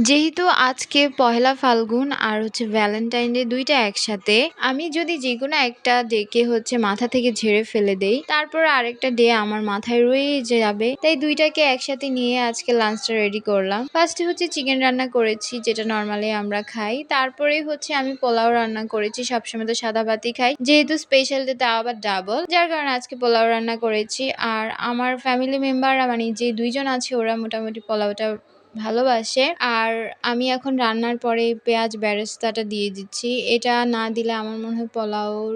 যেহেতু আজকে পহেলা ফাল্গুন আর Valentine day ২ টা একসাথে, আমি যদি যেকোনো একটা ডেকে মাথা থেকে ঝেড়ে ফেলে দেই, তারপর আরেকটা ডে আমার মাথায় রয়েই যাবে। তাই ২ টাকে একসাথে নিয়ে আজকে লাঞ্চটা রেডি করলাম। ফার্স্টে চিকেন রান্না করেছি, যেটা নরমালি আমরা খাই। তারপরে আমি পোলাও রান্না করেছি। সবসময় তো সাদা ভাতই খাই। যেহেতু স্পেশাল ডে তাও আবার ডাবল, যার কারণে আজকে পোলাও রান্না করেছি। আর আমার ফ্যামিলি মেম্বাররা মানে যে ২ জন আছে ওরা মোটামুটি পোলাওটা ভালোবাসে। আর আমি এখন রান্নার পরে পেঁয়াজ বেরেস্তাটা দিয়ে দিচ্ছি। এটা না দিলে আমার মনে হয় পোলাওর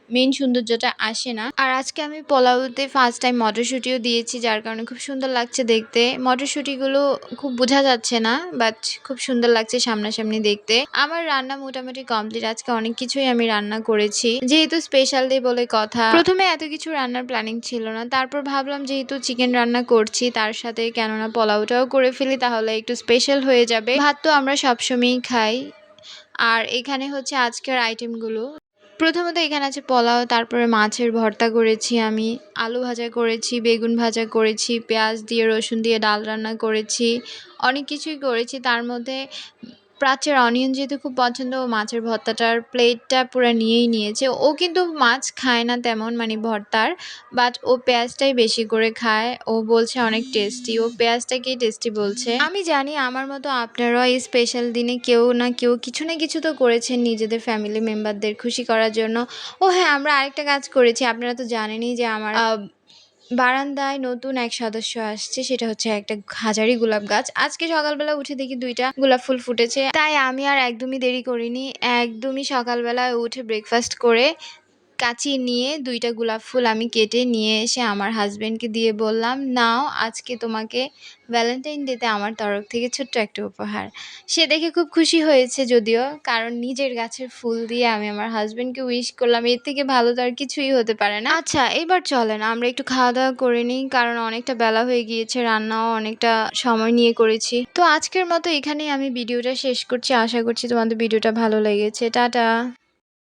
মেইন সৌন্দর্যটা আসে না। আর আজকে আমি পোলাওতে ফার্স্ট টাইম মটরশুঁটিও দিয়েছি, যার কারণে খুব সুন্দর লাগছে দেখতে। মটরশুঁটিগুলো খুব বোঝা যাচ্ছে না, বাট খুব সুন্দর লাগছে সামনাসামনি দেখতে। আমার রান্না মোটামুটি কমপ্লিট। আজকে অনেক কিছুই আমি রান্না করেছি, যেহেতু স্পেশাল ডে বলে কথা। প্রথমে এত কিছু রান্নার প্ল্যানিং ছিল না, তারপর ভাবলাম যেহেতু চিকেন রান্না করছি তার সাথে কেননা পোলাওটাও করে ফেলি, তাহলে একটু স্পেশাল হয়ে যাবে। ভাত তো আমরা সবসময়ই খাই। আর এখানে আজকের আইটেমগুলো। প্রথমত এখানে আছে পোলাও, তারপরে মাছের ভর্তা করেছি আমি, আলু ভাজা করেছি, বেগুন ভাজা করেছি, পেঁয়াজ দিয়ে রসুন দিয়ে ডাল রান্না করেছি, অনেক কিছুই করেছি। তার মধ্যে প্রাচ্যের অনিয়ন যেহেতু খুব পছন্দ, ও মাছের ভর্তাটার প্লেটটা পুরো নিয়েই নিয়েছে। ও কিন্তু মাছ খায় না তেমন, মানে ভর্তার, বাট ও পেঁয়াজটাই বেশি করে খায়। ও বলছে অনেক টেস্টি, ও পেঁয়াজটাকেই টেস্টি বলছে। আমি জানি আমার মতো আপনারাও এই স্পেশাল দিনে কেউ না কেউ কিছু না কিছু তো করেছেন নিজেদের ফ্যামিলি মেম্বারদের খুশি করার জন্য। ও হ্যাঁ, আমরা আরেকটা কাজ করেছি। আপনারা তো জানেনই যে আমার বারান্দায় নতুন এক সদস্য আসছে, সেটা একটা হাজারি গোলাপ গাছ। আজকে সকালবেলা উঠে দেখি ২ টা গোলাপ ফুল ফুটেছে। তাই আমি আর একদমই দেরি করিনি। একদমই সকালবেলায় উঠে ব্রেকফাস্ট করে কাঁচি নিয়ে ২ টা গোলাপ ফুল আমি কেটে নিয়ে এসে আমার হাসব্যান্ডকে দিয়ে বললাম, নাও আজকে তোমাকে ভ্যালেন্টাইন ডেতে আমার তরফ থেকে ছোট্ট একটা উপহার। সে দেখে খুব খুশি হয়েছে যদিও, কারণ নিজের গাছের ফুল দিয়ে আমি আমার হাসব্যান্ডকে উইশ করলাম। এর থেকে ভালো তো আর কিছুই হতে পারে না। আচ্ছা, এবার চলেন আমরা একটু খাওয়া দাওয়া করে নিই, কারণ অনেকটা বেলা হয়ে গিয়েছে, রান্নাও অনেকটা সময় নিয়ে করেছি। তো আজকের মতো এখানেই আমি ভিডিওটা শেষ করছি। আশা করছি তোমাদের ভিডিওটা ভালো লেগেছে। টাটা।